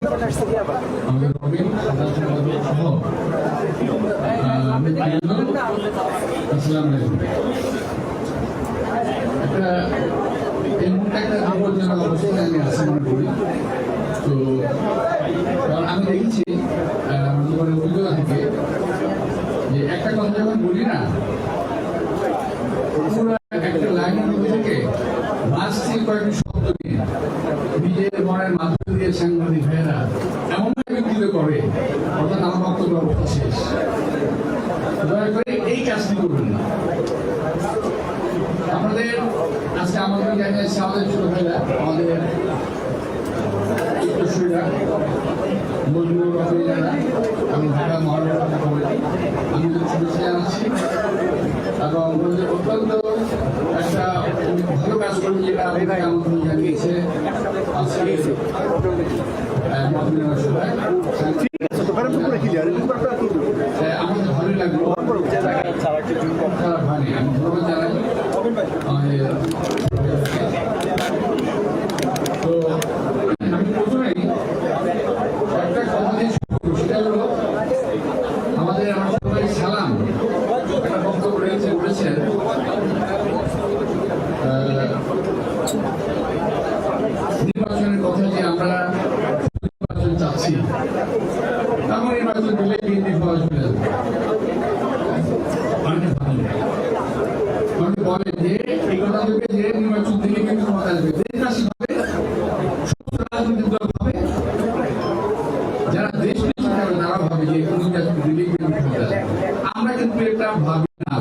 আমাদের রবিন সহ আসসালামু আলাইকুম। একটা এই মুহূর্তে একটা বিপজ্জনক অবস্থায় আমি আছি মনে করি। তো কারণ আমি দেখেছি জীবনের অভিজ্ঞতা থেকে যে একটা কথা যখন বলি না, পুরো একটা লাইনের মধ্যে থেকে মাঝ থেকে কয়েকটি শব্দ নিয়ে নিজের মনের মাধ্যমে দিয়ে সাংবাদিক ভাইয়েরা এমনভাবে বিকৃত করে, অর্থাৎ আমার বক্তব্য শেষ। দয়া করে এই কাজটি করবেন না। আপনাদের আজকে আমাদের জানিয়েছে আমাদের ছোট ভাইরা, আমাদের উত্তরসূরিরা, মজুর রবিরা এবং ঢাকা মহানগর কমিটি আমি শুভেচ্ছা জানাচ্ছি এবং অত্যন্ত একটা ভালো কাজ করবে যেটা আপনাকে আমন্ত্রণ জানিয়েছে আজকে আমাদের ভালোই লাগলো, খারাপ হয়নি। আমি ধন্যবাদ জানাই। তো আমি প্রথমেই একটা কথা দিয়ে শুরু করবো, সেটা হলো আমার সবাই সালাম একটা বক্তব্য বলেছেন নির্বাচনের কথা যে আমরা নির্বাচন চাচ্ছি, তেমন নির্বাচন দিলে বিএনপি ফল চলে যাবে। অনেকে বলেন যে এই কথা থেকে যে নির্বাচন দিলে কিন্তু ক্ষমতা আসবে, দেশবাসী ভাবে, সমস্ত রাজনৈতিক দল ভাবে, যারা দেশ তারা ভাবে যে নির্বাচন দিলে কিন্তু ক্ষমতা আসবে। আমরা কিন্তু এটা ভাবি না।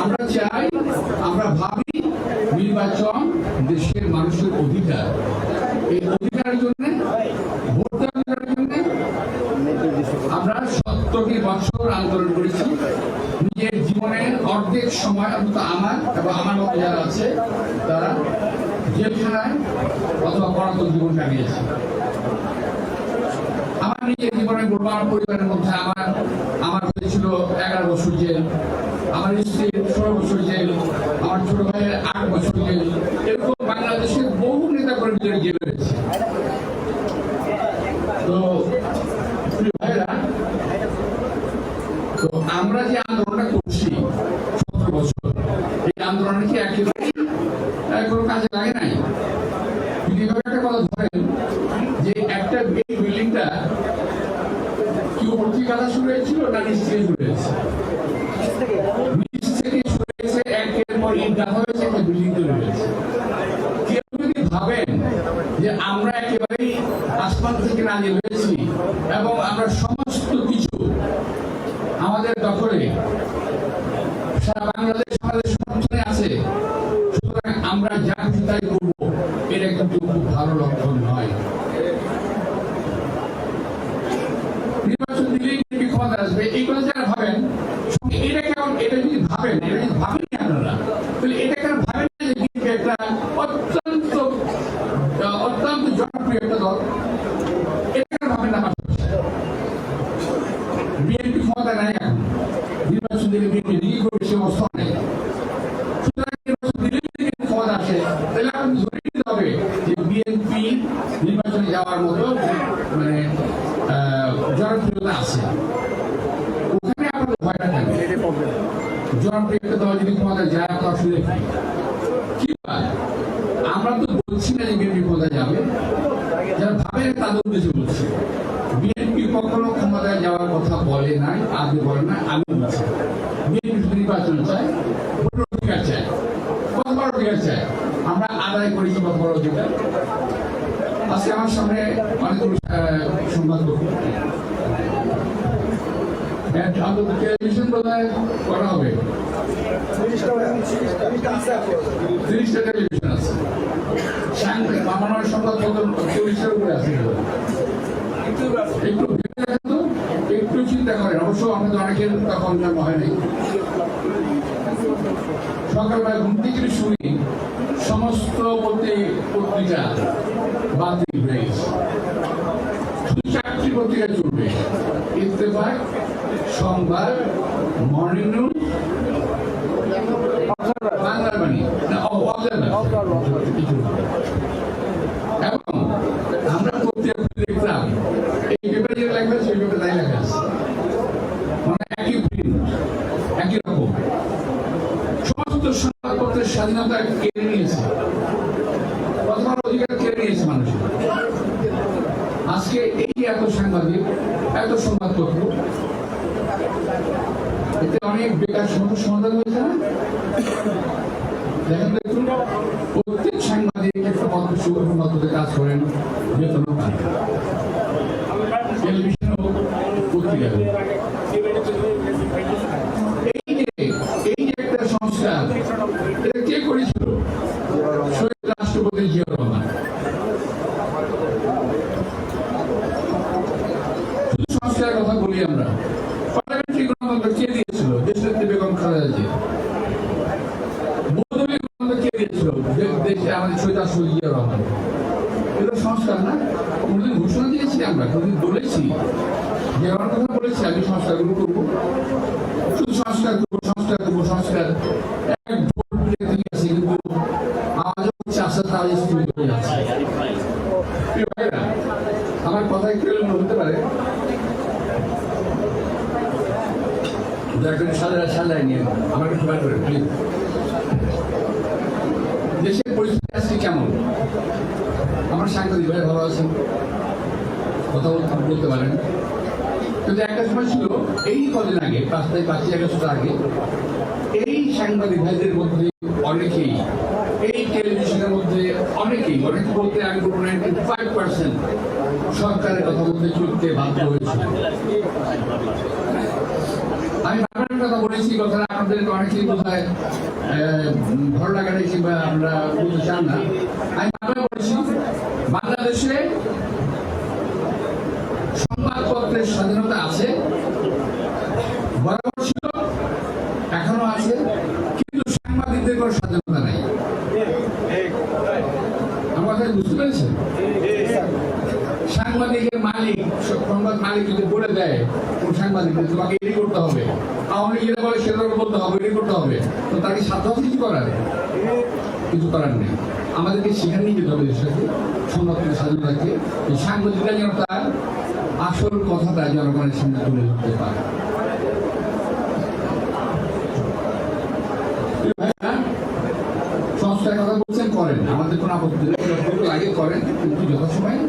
আমরা চাই, আমরা ভাবি নির্বাচন দেশের মানুষের অধিকার। এই অধিকারের জন্য ভোট দেওয়ার জন্য আমরা 70 বছর আন্দোলন করেছি। নিজের জীবনের অর্ধেক সময় অন্তত আমার এবং আমার মতো যারা আছে তারা জেলখানায় অথবা পলাতক জীবন কাটিয়েছে। আমার নিজের জীবনের আমার পরিবারের মধ্যে আমার হয়েছিল 11 বছর জেল, আমার স্ত্রীর 16 বছর জেল, আমার ছোট ভাইয়ের 8 বছর জেল। এরকম বাংলাদেশের বহু নেতা কর্মীদের জেল হয়েছে। তো ভাইয়েরা, তো আমরা যে আন্দোলনটা করছি 17 বছর, এই আন্দোলনে কি একেবারে কোনো কাজে লাগে নাই? যদি একটা কথা ধরেন যে একটা বিল্ডিংটা কি উপর থেকে কাজ শুরু হয়েছিল না নিচ থেকে শুরু হয়েছে? নিচ থেকে শুরু হয়েছে, একের পর ইট দেখা হয়েছে, একটা বিল্ডিং তৈরি হয়েছে। কেউ যদি ভাবেন যে আমরা একেবারেই আসমান থেকে নাজিল হয়েছি এবং আমরা সমস্ত কিছু আমাদের দখলে সারা বাংলাদেশ আমাদের সমর্থনে আছে, সুতরাং আমরা যা কিছু তাই করবো, এটা কিন্তু খুব ভালো লক্ষণ নয়। নির্বাচন দিলেই ক্ষমতা আসবে এই কথা যারা ভাবেন, এটা কেমন? এটা যদি ভাবেন, এটা যদি ভাবেনি আপনারা, তাহলে এটা কেন ভাবেন না যে বিএনপি একটা অত্যন্ত জনপ্রিয় একটা দল? এটা কেন ভাবেন না? বিএনপি ক্ষমতা নাই এখন, নির্বাচন দিলে বিএনপি লিগ করবে সে অবস্থা নেই। সুতরাং নির্বাচন দিলে যদি ক্ষমতা আসে, তাহলে আপনি ধরে নিতে হবে যে বিএনপি নির্বাচনে যাওয়ার মতো মানে জনপ্রিয়তা আছে। ওখানে আপনাদের ভয়টা থাকবে। জনপ্রিয়তা দল যদি ক্ষমতা যায়, আপনার অসুবিধা কি? আমরা তো বলছি না যে বিএনপি ক্ষমতা যাবে, যারা ভাবেন তাদের উদ্দেশ্যে বলছি। বিএনপি কখনো ক্ষমতায় যাওয়ার কথা বলে নাই, আগে বলে না, আমি বলছি। বিএনপি শুধু নির্বাচন চায়, ভোটের অধিকার চায়, কত বড় অধিকার চায়। আমরা আদায় করেছি কত বড় অধিকার। আজকে আমার সামনে অনেকগুলো সংবাদ টেলিভিশন বোধহয় করা হবে, 30টা টেলিভিশন আছে। আমার সংবাদপত্র 40টার উপরে আছে। একটু ভেবে দেখেন তো, একটু চিন্তা করেন। অবশ্য আমাদের অনেকের তখন জন্ম হয়নি। সকালবেলা ঘুম থেকে শুনি সমস্ত পত্রিকা বাতিল হয়ে গেছে। শুধু 4টি পত্রিকা চলবে: ইত্তেফাক, সংবাদ, মর্নিং নিউজ, বাংলার বাণী, এবং আমরা ফেলছে ওই ব্যাপারে তাই লেখা আছে, মানে একই প্রিন্ট, একই রকম। সমস্ত সংবাদপত্রের স্বাধীনতা কেড়ে নিয়েছে, প্রথম অধিকার কেড়ে নিয়েছে মানুষের। আজকে এই যে এত সাংবাদিক, এত সংবাদপত্র, এতে অনেক বেকার সমস্যার সমাধান হয়েছে না? দেখেন দেখুন, প্রত্যেক সাংবাদিক একটা পত্রে কাজ করেন, বেতন পান, টেলিভিশন হোক, পত্রিকা হোক। এই যে একটা সংস্কার, এটা কে করেছিল? শহীদ রাষ্ট্রপতি জিয়াউর রহমান। শুধু সংস্কারের কথা বলি আমরা, পার্লামেন্টারি গণতন্ত্র কে দিয়েছিল? দেশনেত্রী বেগম খালেদা জিয়া। বহুদলীয় গণতন্ত্র কে দিয়েছিল? দেশে আমাদের শহীদ রাষ্ট্রপতি জিয়াউর রহমান। এগুলো সংস্কার না? কোনদিন ঘোষণা দিয়েছি আমরা, কোনদিন বলেছি যে আমার কথা বলেছি আমি সংস্কারগুলো করবো, শুধু সংস্কার করবো, সংস্কার করবো, সংস্কার। এক ভোট থেকে আছে, কিন্তু আওয়াজও হচ্ছে, আস্তে আস্তে আওয়াজ স্থির হয়ে যাচ্ছে। আমার কথা একটু হতে পারে, দয়া করে সাজায় নিয়ে আমার একটু বার করে প্লিজ। দেশের পরিস্থিতি আজকে কেমন? আমার সাংবাদিক ভাই ভালো আছেন, কথা বলতে পারেন, কিন্তু একটা সময় ছিল এই কদিন আগে, 5 আগস্ট আগে, এই সাংবাদিক ভাইদের মধ্যে অনেকেই, এই টেলিভিশনের মধ্যে অনেকেই, অনেকে বলতে আমি বলবো 95% সরকারের কথা বলতে চলতে বাধ্য হয়েছে। আমি বারবার কথা বলেছি, কথাটা আমাদের অনেকেই বোধহয় ভালো লাগে না কিংবা আমরা বলতে চান না। আমি বারবার বলেছি, বাংলাদেশে সংবাদপত্রের স্বাধীনতা আছে, বরাবর ছিল, এখনো আছে, কিন্তু সাংবাদিকদের কোনো স্বাধীনতা নাই। আমার কথা বুঝতে পেরেছেন? সাংবাদিকের মালিক, সংবাদ মালিক যদি বলে দেয় কোন সাংবাদিকদের তোমাকে এটি করতে হবে, আওয়ামী লীগ বলে সেটা বলতে হবে, এটি করতে হবে, তো তাকে সাধ্য কিছু করার, কিছু করার নেই। আমাদেরকে সেখানে নিয়ে যেতে হবে দেশটাকে, সংবাদের স্বাধীনতাকে, এই সাংবাদিকরা যেন তার আসল কথাটা জনগণের সামনে তুলে ধরতে পারে। সংস্কারের কথা বলছেন, করেন, আমাদের কোনো আপত্তি নেই, আগে করেন, কিন্তু যথাসময়ে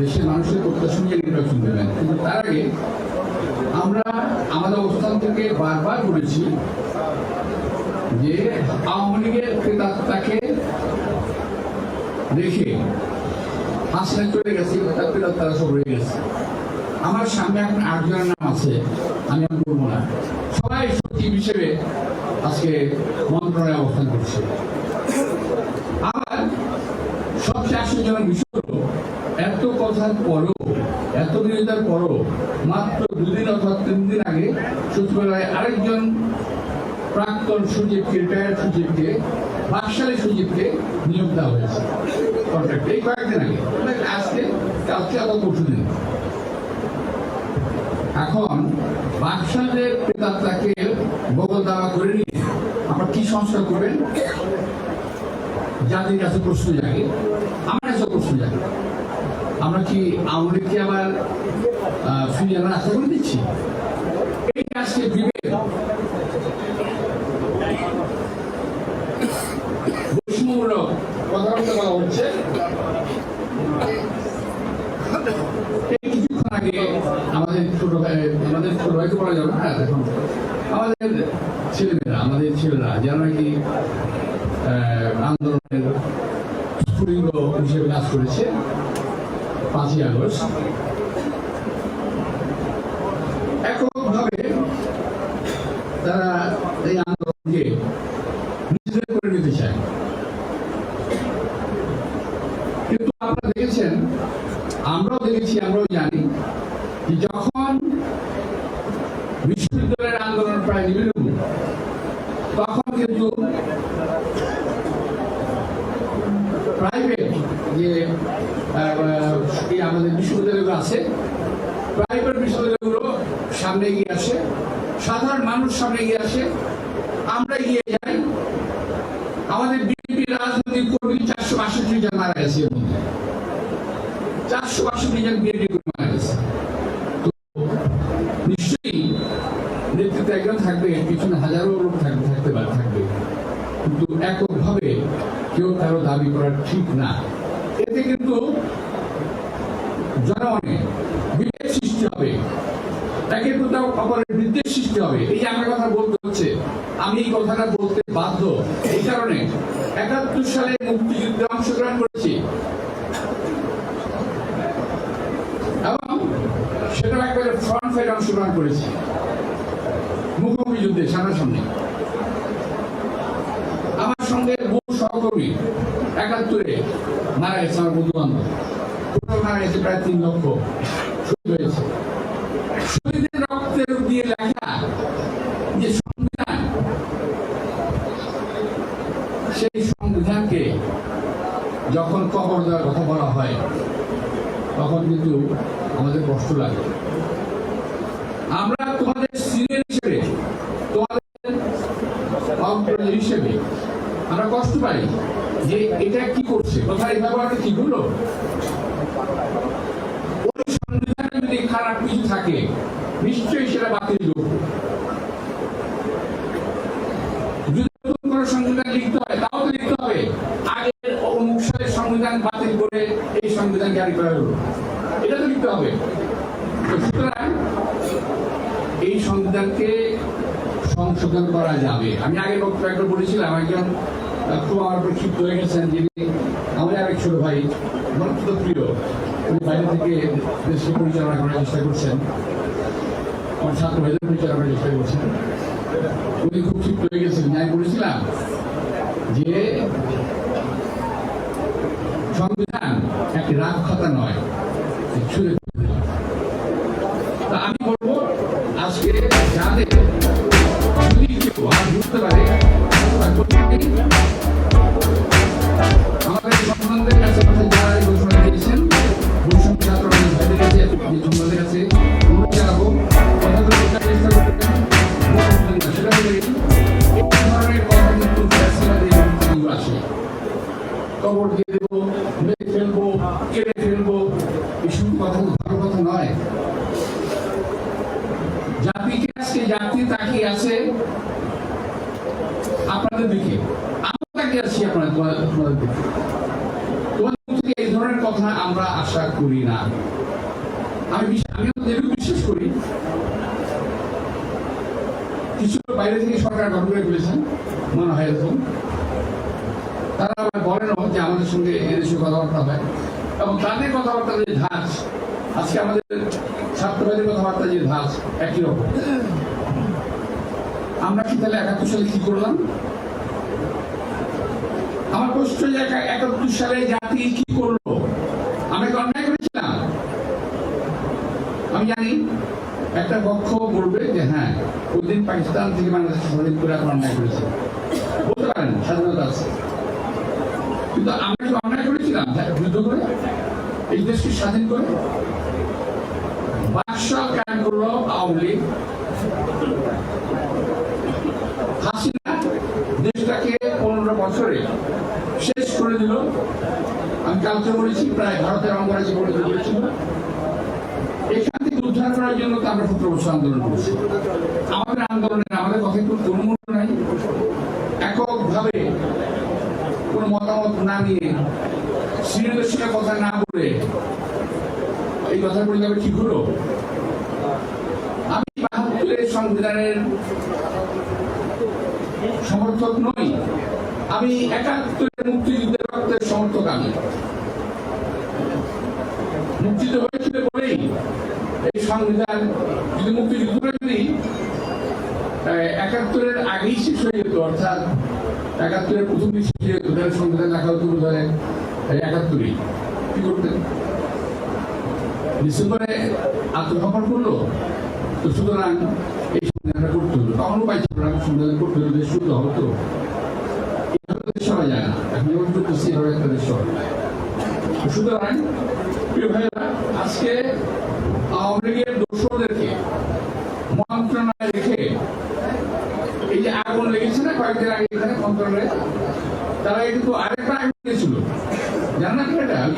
দেশের মানুষের প্রত্যাশা নিয়ে নির্বাচন দেবেন। কিন্তু তার আগে আমরা আমাদের অবস্থান থেকে বারবার বলেছি যে আওয়ামী লীগের প্রেতাত্মাকে রেখে হাসিনা চলে গেছে, তার প্রেতাত্মারা সব রয়ে গেছে। আমার সামনে এখন 8 জনের নাম আছে, আমি আর বলবো না, সবাই সচিব হিসেবে আজকে মন্ত্রণালয়ে অবস্থান করছে। আবার সবচেয়ে আশ্চর্যজনক বিষয় হলো, এত কথার পরও, এত বিরোধিতার পরও মাত্র 2 দিন অথবা 3 দিন আগে সচিবালয়ে আরেকজন প্রাক্তন সচিবকে, রিটায়ার্ড সচিবকে, বাকশালী সচিবকে নিয়োগ দেওয়া হয়েছে কন্ট্রাক্টে, এই কয়েকদিন আগে, আজকে কালকে অথবা পরশুদিন। এখন বাকশালের প্রেতাত্মাকে বগল দাওয়া করে নিয়ে আমরা কি সংস্কার করবেন? জাতির কাছে প্রশ্ন জাগে, আমার কাছে প্রশ্ন জাগে, আমরা কি আওয়ামী লীগকে আবার ফিরিয়ে আনার আশা করে দিচ্ছি? এই আজকে বিবেক বৈষম্যমূলক কথাবার্তা বলা হচ্ছে। এই কিছুক্ষণ আগে আমাদের ছোট ভাইকে বলা যাবে না, এখন আমাদের ছেলেরা যারা নাকি আন্দোলনের স্ফুলিঙ্গ হিসেবে কাজ করেছে 5ই আগস্ট, এককভাবে তারা এই আন্দোলনকে নিজেদের করে নিতে চায়। কিন্তু আপনারা দেখেছেন, আমরাও দেখেছি, আমরাও জানি যে যখন বিশ্ববিদ্যালয়ের আন্দোলন প্রায় নিবিড়, তখন কিন্তু প্রাইভেট যে আমাদের বিশ্ববিদ্যালয়গুলো আছে, প্রাইভেট বিশ্ববিদ্যালয়গুলো সামনে এগিয়ে আসে, সাধারণ মানুষ সামনে এগিয়ে আসে, আমরা এগিয়ে যাই। আমাদের বিএনপি রাজনৈতিক কর্মী 462 জন মারা গেছে, এর মধ্যে 462 জন বিএনপি কর্মী মারা গেছে। থাকবে, পিছনে হাজারো লোক থাকবে, কিন্তু এককভাবে কেউ কারো দাবি করা ঠিক না। এতে কিন্তু জনমনে বিভেদ সৃষ্টি হবে, তাকে কোথাও অপরের বিদ্বেষ সৃষ্টি হবে। এই যে আমার কথা বলতে হচ্ছে, আমি এই কথাটা বলতে বাধ্য এই কারণে ৭১ সালে মুক্তিযুদ্ধে অংশগ্রহণ করেছি এবং সেটা একবারে ফ্রন্ট ফাইট অংশগ্রহণ করেছি, মুখোমুখি যুদ্ধে সামনাসামনি। আমার সঙ্গে বহু সহকর্মী ৭১ মারা গেছে, আমার বন্ধু বান্ধব মারা গেছে, প্রায় ৩ লক্ষ শহীদ হয়েছে। শহীদের রক্তের দিয়ে লেখা যে সংবিধান, সেই সংবিধানকে যখন কবর দেওয়ার কথা বলা হয় তখন কিন্তু আমাদের কষ্ট লাগে। আমরা তোমাদের সিনিয়র হিসেবে, তোমাদের হিসেবে আমরা কষ্ট পাই যে এটা কি করছে, কথা এই ব্যবহারটা কি হলো। ওই সংবিধানে যদি খারাপ কিছু থাকে নিশ্চয়ই সেটা বাতিল করবো। যদি নতুন করে সংবিধান লিখতে হয় তাও তো লিখতে হবে আগের অমুক সালের সংবিধান বাতিল করে এই সংবিধান জারি করা হলো, এটা তো লিখতে হবে। সুতরাং এই সংবিধানকে সংশোধন করা যাবে। আমি আগের বক্তব্য একবার বলেছিলাম, একজন খুব আমার উপর ক্ষিপ্ত হয়ে গেছেন, যিনি আমাদের আরেক ছোট ভাই, আমার অত্যন্ত প্রিয়, উনি বাইরে থেকে দেশকে পরিচালনা করার চেষ্টা করছেন, আমার ছাত্র ভাইদের পরিচালনা করার চেষ্টা করছেন। উনি খুব ক্ষিপ্ত হয়ে গেছেন। আমি বলেছিলাম যে সংবিধান একটি রাগ খাতা নয়, ছুঁড়ে। আমি বলবো আজকে যাদের যদি কেউ বুঝতে পারে আমাদের সম্বন্ধের কাছে যারা ঘোষণা দিয়েছেন, বৈষম্য ছাত্র ভাইদের কাছে সম্বন্ধের কাছে অনুরোধ জানাবো, কথাগুলো চেষ্টা করবেন। সেটা হলে এই ধরনের কথা কিন্তু আসে, কবর দিয়ে দেবো, মেরে ফেলবো, কেটে ফেলবো, এসব কথা ভালো কথা নয়। জাতিকে আজকে জাতি তাকিয়ে আছে আপনাদের দিকে, আমরা তাকিয়ে আছি তোমাদের দিকে। তোমাদের থেকে এই ধরনের কথা আমরা আশা করি না। আমিও যেটুকু বিশ্বাস করি, কিছু বাইরে থেকে সরকার গঠন করে ফেলেছেন, মনে হয় এরকম। তারা আবার বলেনও যে আমাদের সঙ্গে এদেশে কথাবার্তা হয়, এবং তাদের কথাবার্তার যে ধাঁচ, আজকে আমাদের ছাত্রবাদের কথাবার্তা যে ধাঁচ একই রকম। আমরা কি তাহলে ৭১ সালে কি করলাম? আমার প্রশ্ন, ৭১ সালে জাতি কি করলো? আমরা কি অন্যায় করেছিলাম? আমি জানি একটা পক্ষ বলবে যে হ্যাঁ, ওই দিন পাকিস্তান থেকে বাংলাদেশ স্বাধীন করে এখন অন্যায় করেছে, বলতে পারেন, স্বাধীনতা আছে। কিন্তু আমরা কি অন্যায় করেছিলাম যুদ্ধ করে, এই দেশকে স্বাধীন করে? ৫ সাল কায়েম করলো আওয়ামী লীগ, হাসিনা দেশটাকে ১৫ বছরে শেষ করে দিল। আমি কালকে বলেছি, প্রায় ভারতের অঙ্গরাজ্য পরিণত করেছিল। এখান থেকে উদ্ধার করার জন্য তো আমরা ১৭ বছর আন্দোলন করছি। আমাদের আন্দোলনের, আমাদের কথা কোনো মূল্য নাই। এককভাবে কোনো মতামত না নিয়ে, শ্রীনির্দেশিকা কথা না বলে এই কথা বলে যাবে ঠিক হলো? আমি ৭২ সংবিধানের সমর্থক নই, আমি ৭১ মুক্তিযুদ্ধের রক্তের সমর্থক। আমি মুক্তিযুদ্ধ হয়েছিল বলেই এই সংবিধান, যদি মুক্তিযুদ্ধটা যদি ৭১ আগেই শেষ হয়ে যেত, অর্থাৎ ৭১ প্রথম দিন শেষ হয়ে যেত, তাহলে সংবিধান লেখা হতো বোধ হয় ৭১ কি করতেন? ডিসেম্বরে আত্মসমর্পণ করলো, তো সুতরাং এই সংবিধানটা করতে হলো। তখনও পাইছিল সংবিধান করতে হলো, দেশ শুদ্ধ হতো। দেশ সবাই যায় না, এখন যেমন করতেছি এভাবে একটা দেশ সবাই। সুতরাং প্রিয় ভাইরা, আজকে আওয়ামী লীগের দোষরদেরকে মন্ত্রণালয়ে রেখে, এই যে আগুন লেগেছে না কয়েকদিন আগে এখানে মন্ত্রণালয়ে, তারা কিন্তু আরেকটা আগুন দিয়েছিল, জানেন না কি? এটা ওই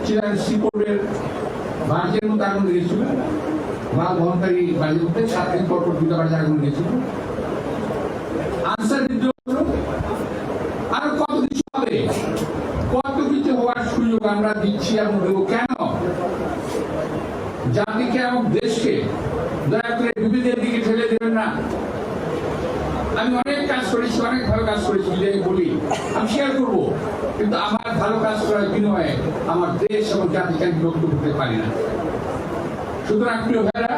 যে শ্রীপুরের বাঁশের মতো আগুন লেগেছিল, মাল বহনকারী বাড়িতে 7 দিন পর পর দুটা বাড়ি আগুন গেছিল। আনসার বিদ্রোহ হলো, আর কত কিছু হবে, কত কিছু হওয়ার সুযোগ আমরা দিচ্ছি এবং দেবো। কেন? জাতিকে এবং দেশকে দয়া করে বিভেদের দিকে ঠেলে দেবেন না। আমি অনেক কাজ করেছি, অনেক ভালো কাজ করেছি, যদি বলি আমি শেয়ার করবো, কিন্তু আমার ভালো কাজ করার বিনিময়ে আমার দেশ এবং জাতিকে আমি বিভক্ত করতে পারি না। সুতরাং প্রিয় ভাইরা,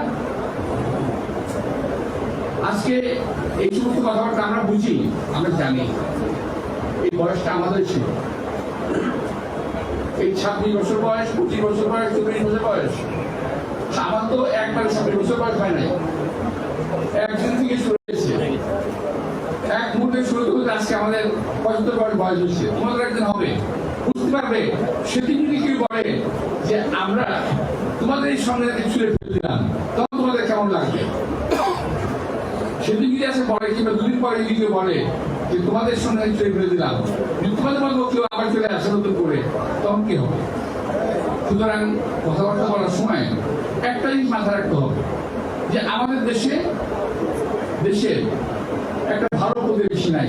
আজকে এই সমস্ত কথাবার্তা আমরা বুঝি, আমরা জানি এই বয়সটা আমাদের ছিল, এই 26 বছর বয়স, 25 বছর বয়স, 30 বছর বয়স। আমার তো একবারে 26 বছর বয়স হয় নাই, একদিন থেকে শুরু হয়েছে, এক মুহূর্তে শুরু করতে আজকে আমাদের 75 বয়স হচ্ছে। তোমাদের একদিন হবে, বুঝতে পারবে। সেদিন যদি কেউ বলে যে আমরা তোমাদের এই সংগ্রামে ছুঁড়ে ফেলে দিলাম, তখন তোমাদের কেমন লাগবে? সেদিন যদি আসে বলে, কিংবা দুদিন পরে যদি কেউ বলে যে তোমাদের সংগ্রামে ছুঁড়ে ফেলে দিলাম, তোমাদের মতো কেউ আবার চলে আসে নতুন করে, তখন কি হবে? সুতরাং কথাবার্তা বলার সময় একটা জিনিস মাথায় রাখতে হবে যে আমাদের দেশে একটা ভালো প্রতিবেশী নাই।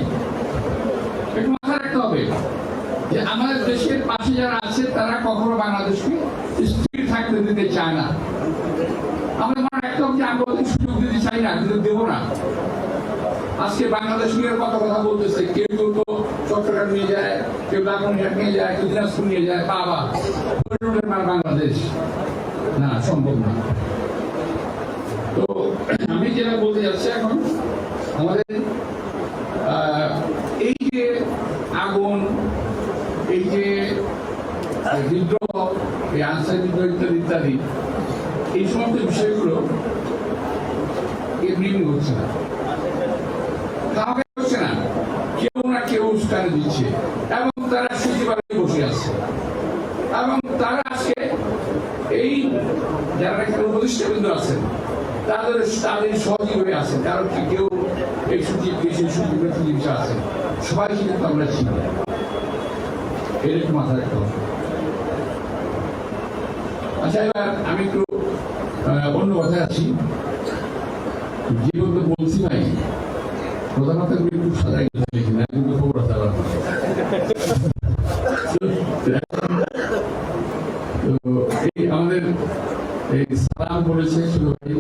একটু মাথায় রাখতে হবে যে আমাদের দেশের পাশে যারা আছে তারা কখনো বাংলাদেশকে স্থির থাকতে দিতে চায় না। আমাদের মনে রাখতে হবে যে আমরা ওদের সুযোগ দিতে চাই না, কিন্তু দেবো না। আজকে বাংলাদেশ নিয়ে কত কথা বলতেছে, কেউ কেউ তো চট্টগ্রাম নিয়ে যায়, কেউ লালমনিরহাট নিয়ে যায়, কেউ দিনাজপুর নিয়ে যায়। বাবা, বাংলাদেশ না, সম্ভব না। তো আমি যেটা বলতে যাচ্ছি এখন, আমাদের এই যে আগুন, এই যে বিদ্রোহ, এই আনসার বিদ্রোহ ইত্যাদি ইত্যাদি, এই সমস্ত বিষয়গুলো এমনি হচ্ছে না, কাউকে হচ্ছে না, কেউ না কেউ উস্কানি দিচ্ছে এবং তারা সচিবালয়ে বসে আছে। এবং তারা আজকে এই যারা এখানে উপদেষ্টা বিন্দু আছেন তাদের সহযোগী আছেন, কারণ কি কেউ এই সচিব আছেন, সবাই কিন্তু আমরা চিনি। এরকম মাথা রাখতে হবে। আচ্ছা, এবার আমি একটু অন্য কথায় আছি। যেগুলো বলছি ভাই, প্রধানত একটু সাজাই লিখি না, কিন্তু খবর আছে আবার। আমাদের এই সালাম বলেছে শুধু ভাই,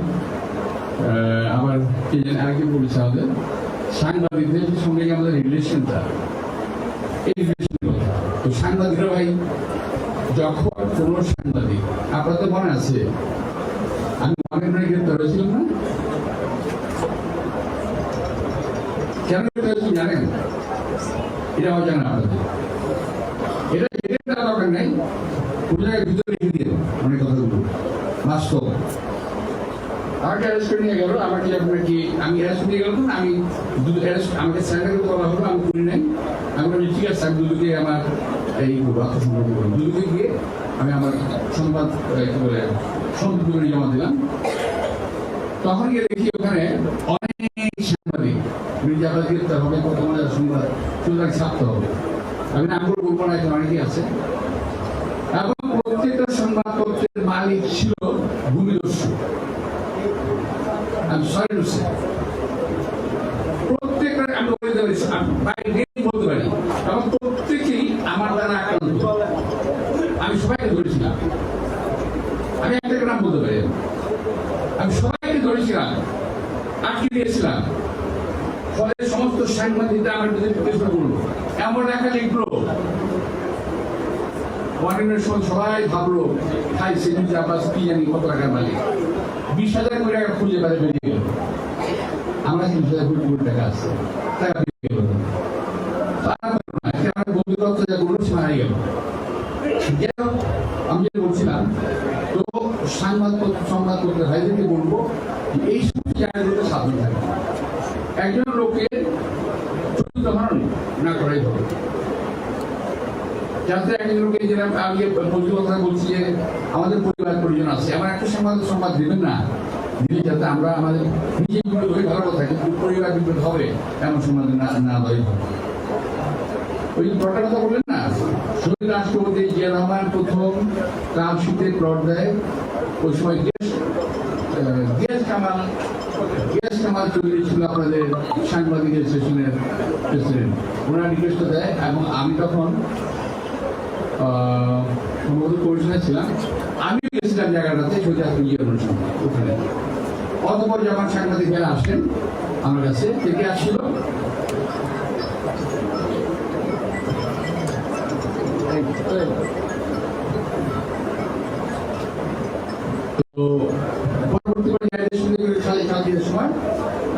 আমার কি জানি আগে বলেছে, আমাদের সাংবাদিকদের সঙ্গে আমাদের রিলেশনটা, এই রিলেশন কথা। তো সাংবাদিকরা ভাই, যখন কোন সাংবাদিক, আপনার তো মনে আছে আমি অনেক গ্রেপ্তার হয়েছিলাম না? কেন গ্রেপ্তার জানেন? এটা আমার জানা আপনাদের, এটা দেওয়ার দরকার নেই, কোনো জায়গায় ভিতরে রেখে দিয়ে অনেক কথাগুলো বাস্তব। আমাকে অ্যারেস্ট করে নিয়ে গেল, আমাকে আপনার কি আমি অ্যারেস্ট নিয়ে গেল না, আমি আমাকে স্যান্ডার করা হলো, আমি করি নাই। আমি বলি ঠিক আছে, আমি দুদুকে আমার এই আত্মসম্পর্ক করি, দুদুকে গিয়ে আমি আমার সংবাদ কি বলে সংবাদ জমা দিলাম। তখন গিয়ে দেখি ওখানে অনেক সাংবাদিক মির্জাবাদ গ্রেপ্তার হবে, কত মজার সংবাদ, সুতরাং ছাপতে হবে। আমি নাম করে বলবো না, এখানে অনেকেই আছে। এবং প্রত্যেকটা সংবাদপত্রের মালিক ছিল ভূমিদস্যু। আমি সরি টু সে, প্রত্যেকটা আমি বলতে পারি, বলতে পারি, এবং প্রত্যেকেই আমার দ্বারা আক্রান্ত। আমি সবাইকে ধরেছিলাম, আমি একটা নাম বলতে পারি, আমি সবাইকে ধরেছিলাম, আটকে দিয়েছিলাম। ফলে সমস্ত সাংবাদিকরা আমার বিরুদ্ধে করলো, এমন একটা লিখলো, সবাই ভাবলো খাই সেদিন আব্বাস কি জানি কত টাকার মালিক, 20,000 কোটি টাকা খুঁজে বেড়ে বেরিয়ে গেল। আমরা 30,000 কোটি টাকা আছে, টাকা বেরিয়ে গেল। বন্ধুত্ব যা করলো সে হারিয়ে গেল। আমি যেটা বলছিলাম, তো সংবাদপত্রের ভাইদেরকে বলবো এই সমস্ত জায়গাগুলোতে সাবধান থাকে। একজন লোকের চরিত্র হরণ না করাই হবে, যাতে একজন লোকে যেরকম আমি বন্ধু কথা বলছি যে আমাদের পরিবার পরিজন আছে, আমার একটা সংবাদ দেবেন না, দিলে যাতে আমরা আমাদের নিজে বিপদ হয়ে ভালো কথা, কিন্তু পরিবার বিপদ হবে এমন সংবাদ না দেওয়াই হবে। ওই প্লটের কথা বললেন না, শহীদ রাষ্ট্রপতি জিয়া রহমান প্রথম কাল শীতের প্লট দেয়, ওই সময় গিয়াস কামাল চৌধুরী ছিল আপনাদের সাংবাদিক অ্যাসোসিয়েশনের প্রেসিডেন্ট। ওনারা রিকোয়েস্ট দেয় এবং আমি তখন সম্ভবত কমিশনে ছিলাম, আমিও গেছিলাম জায়গাটাতে সোজা ইয়ের অনুষ্ঠান ওখানে। অতপর যখন সাংবাদিকেরা আসেন আমার কাছে থেকে আসছিল, তো পরবর্তী পর্যায়ে সময়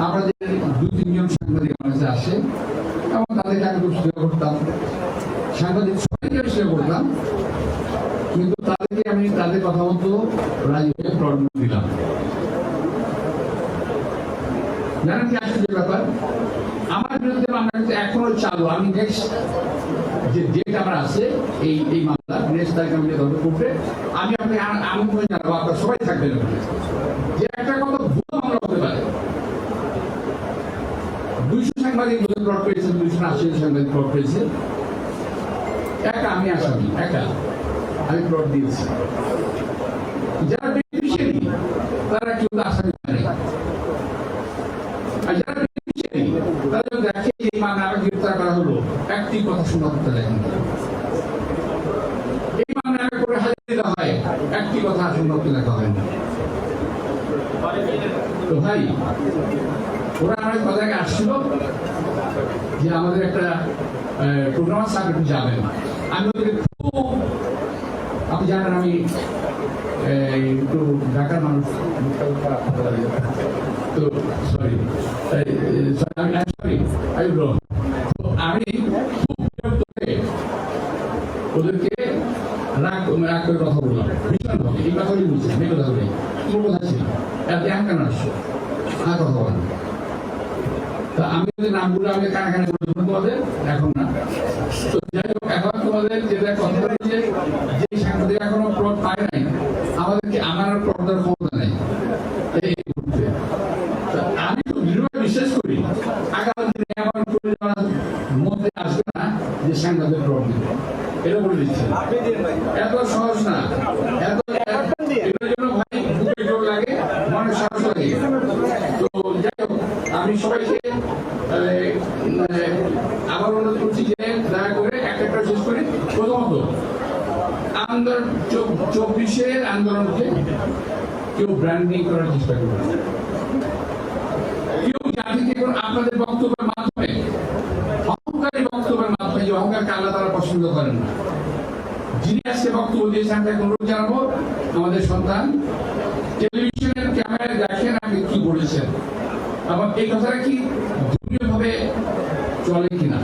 আমাদের 2-3 জন সাংবাদিক আমার কাছে আসে এবং তাদেরকে আমি খুব স্নেহ করতাম, সাংবাদিক সবাইকে স্নেহ করতাম, কিন্তু তাদেরকে আমি তাদের কথা মতো রাজি হয়ে প্রবলেম দিলাম। জানেন কি আশ্চর্য ব্যাপার, আমার বিরুদ্ধে মামলা কিন্তু এখনো চালু। আমি নেক্সট যে ডেট আমার আছে এই মামলা নেক্সট তারিখ আমি ধরে করবে, আমি আপনাকে আমন্ত্রণ জানাবো, আপনারা সবাই থাকবেন যে একটা কথা ভুল মামলা হতে পারে। 200 সাংবাদিক প্লট পেয়েছে, 280 সাংবাদিক প্লট পেয়েছে, একা আমি আসামি, একা আমি প্লট দিয়েছি। যারা বেনিফিশিয়ারি তারা কেউ আসামি হয় না, আর যারা বেনিফিশিয়ারি তারা দেখে এই মামলা আমাকে গ্রেফতার করা হলো, একটি কথা শোনা করতে দেখেন, এই মামলা করে হাজির দিতে হয়, একটি কথা শোনা করতে দেখা হয় না। তো ভাই ওরা আমার কথাকে আসছিল যে আমাদের একটা প্রোগ্রাম আছে, আপনি যাবেন। আমি ওদেরকে খুব, আপনি জানেন আমি একটু ঢাকার মানুষ, তো সরি আমি খুব ওদেরকে রাগ করে কথা বললাম ভীষণ ভাবে, এই কথাগুলি বলছি, এই কথা বলি কোনো কথা ছিল এখন কেন আসছো আর কথা বলেন। তা আমি ওদের নামগুলো আমি কানে বলে তোমাদের এখন না। তো যাই হোক, এখন তোমাদের যেটা কথা যে সাংবাদিক এখনো প্লট পায় নাই, আমাদেরকে আমার প্লটের ক্ষমতা নেই এই মুহূর্তে। আমি তো দৃঢ়ভাবে বিশ্বাস করি আগামী দিনে আমার মধ্যে আসবে না যে সাংবাদিক প্লট দিবে, এটা বলে দিচ্ছে। এত সহজ না, এত এটার জন্য ভাই বুকে জোর লাগে, মনে সাহস লাগে। তো যাই হোক, আমি সবাইকে আবার অনুরোধ করছি যে দয়া করে একটা শেষ করি। প্রথমত আন্দোলন 24-এর আন্দোলনকে কেউ ব্র্যান্ডিং করার চেষ্টা করবে না, কেউ জাতিকে আপনাদের বক্তব্যের মাধ্যমে, অহংকারী বক্তব্যের মাধ্যমে, যে অহংকারকে আল্লাহ তারা পছন্দ করেন না। যিনি আজকে বক্তব্য দিয়েছেন তাকে অনুরোধ জানাবো, আমাদের সন্তান টেলিভিশনের ক্যামেরায় দেখেন আপনি কি বলেছেন এবং এই কথাটা কি ধর্মীয় ভাবে চলে কিনা।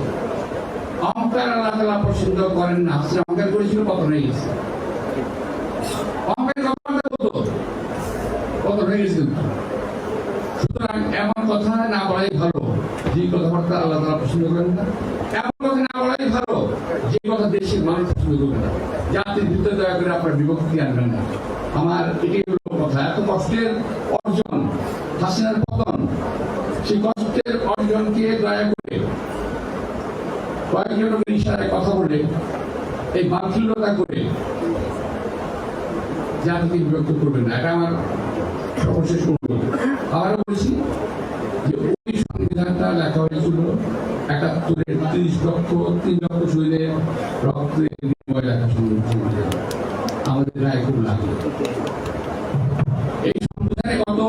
অহংকার আল্লাহ তাআলা পছন্দ করেন না। অহংকার করেছিল, কত হয়ে গেছে, অহংকার কত হয়ে গেছে। সুতরাং এমন কথা না বলাই ভালো যে কথাবার্তা আল্লাহ তাআলা পছন্দ করেন না, এমন কথা না বলাই ভালো যে কথা দেশের মানুষ পছন্দ করবে না। জাতির ভিতরে দয়া করে আপনার বিভক্তি আনবেন না। আমার এটাই হলো কথা। এত কষ্টের অর্জন হাসিনার পতন, সেই কষ্টের অর্জনকে দয়া করে কয়েকজনের ইশারায় কথা বলে, এই বাকশীলতা করে জাতিকে বিভক্ত করবেন না। এটা আমার সর্বশেষ করবো। আবারও বলছি যে ওই সংবিধানটা লেখা হয়েছিল 71-এর 3 লক্ষ শহীদের রক্তের বিনিময়ে লেখা সংবিধান। আমাদের গায়ে খুব লাগলো। এই সংবিধানে গত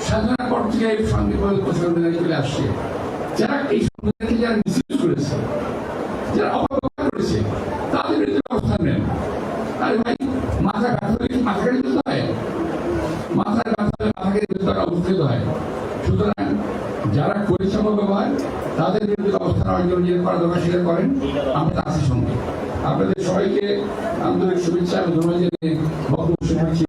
স্বাধীনতার পর থেকে এই সংবিধান চলে আসছে। যারা এই সংবিধানকে যারা মিসইউজ করেছে, যারা অপব্যবহার করেছে, তাদের বিরুদ্ধে অবস্থান নেন। আরে ভাই, মাথা ব্যথা হলে কি মাথা কেটে দিতে হয়? মাথার ব্যথা হলে মাথা কেটে দিতে অবস্থিত হয়। সুতরাং যারা করেছে অপব্যবহার, তাদের বিরুদ্ধে অবস্থান অর্জন যে করা দরকার সেটা করেন। আমরা আছি সঙ্গে। আপনাদের সবাইকে আন্তরিক শুভেচ্ছা এবং ধন্যবাদ জানিয়ে বক্তব্য শুরু করছি।